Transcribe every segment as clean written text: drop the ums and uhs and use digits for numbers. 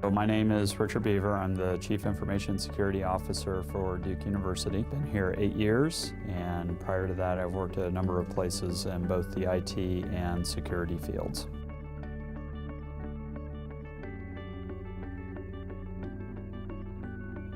So my name is Richard Biever. I'm the Chief Information Security Officer for Duke University. Been here 8 years, and prior to that I've worked at a number of places in both the IT and security fields.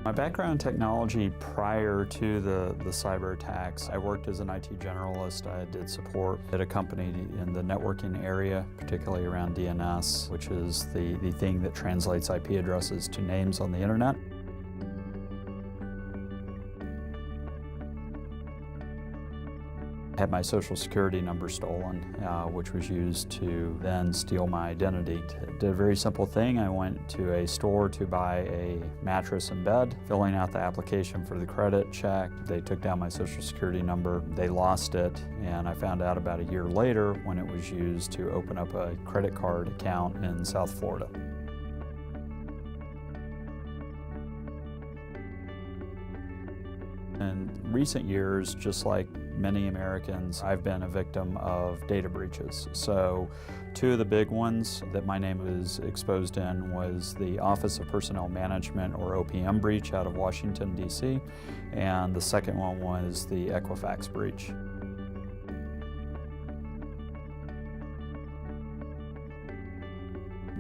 My background in technology prior to the cyber attacks, I worked as an IT generalist. I did support at a company in the networking area, particularly around DNS, which is the thing that translates IP addresses to names on the internet. I had my social security number stolen, which was used to then steal my identity. Did a very simple thing. I went to a store to buy a mattress and bed, filling out the application for the credit check. They took down my social security number. They lost it, and I found out about a year later when it was used to open up a credit card account in South Florida. In recent years, just like many Americans, I've been a victim of data breaches. So two of the big ones that my name was exposed in was the Office of Personnel Management, or OPM, breach out of Washington, D.C., and the second one was the Equifax breach.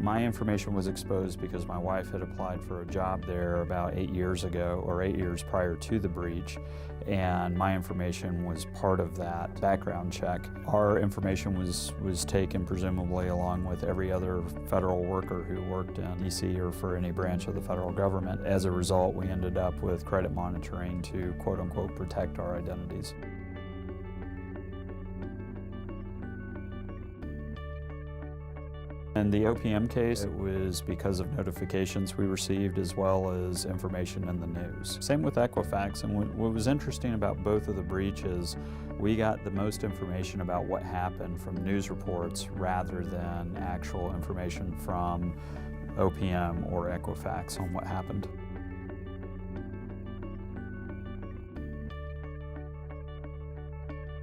My information was exposed because my wife had applied for a job there about 8 years ago, or 8 years prior to the breach, and my information was part of that background check. Our information was taken presumably along with every other federal worker who worked in DC or for any branch of the federal government. As a result, we ended up with credit monitoring to quote-unquote protect our identities. In the OPM case, it was because of notifications we received as well as information in the news. Same with Equifax, and what was interesting about both of the breaches, we got the most information about what happened from news reports rather than actual information from OPM or Equifax on what happened.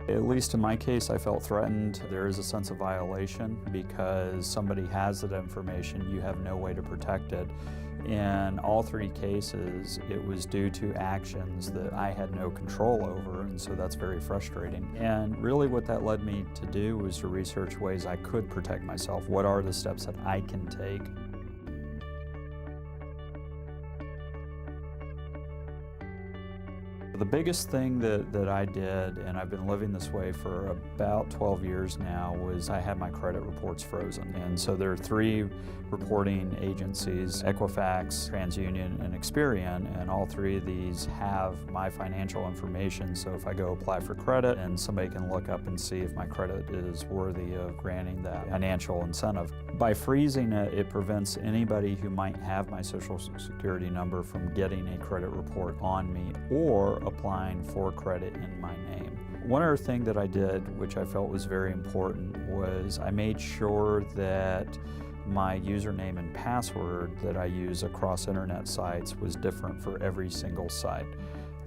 At least in my case, I felt threatened. There is a sense of violation because somebody has that information, you have no way to protect it. In all three cases, it was due to actions that I had no control over, and so that's very frustrating. And really what that led me to do was to research ways I could protect myself. What are the steps that I can take? The biggest thing that I did, and I've been living this way for about 12 years now, was I had my credit reports frozen. And so there are three reporting agencies, Equifax, TransUnion, and Experian, and all three of these have my financial information. So if I go apply for credit, and somebody can look up and see if my credit is worthy of granting that financial incentive. By freezing it, it prevents anybody who might have my social security number from getting a credit report on me or applying for credit in my name. One other thing that I did, which I felt was very important, was I made sure that my username and password that I use across internet sites was different for every single site.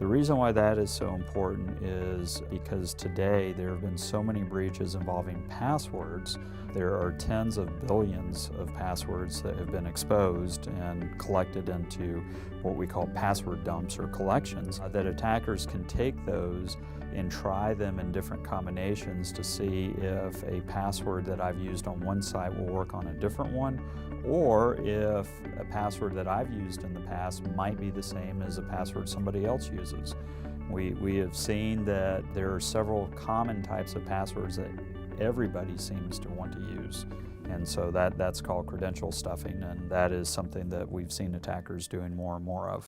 The reason why that is so important is because today there have been so many breaches involving passwords. There are tens of billions of passwords that have been exposed and collected into what we call password dumps or collections, that attackers can take those and try them in different combinations to see if a password that I've used on one site will work on a different one, or if a password that I've used in the past might be the same as a password somebody else uses. We have seen that there are several common types of passwords that everybody seems to want to use. And so that's called credential stuffing, and that is something that we've seen attackers doing more and more of.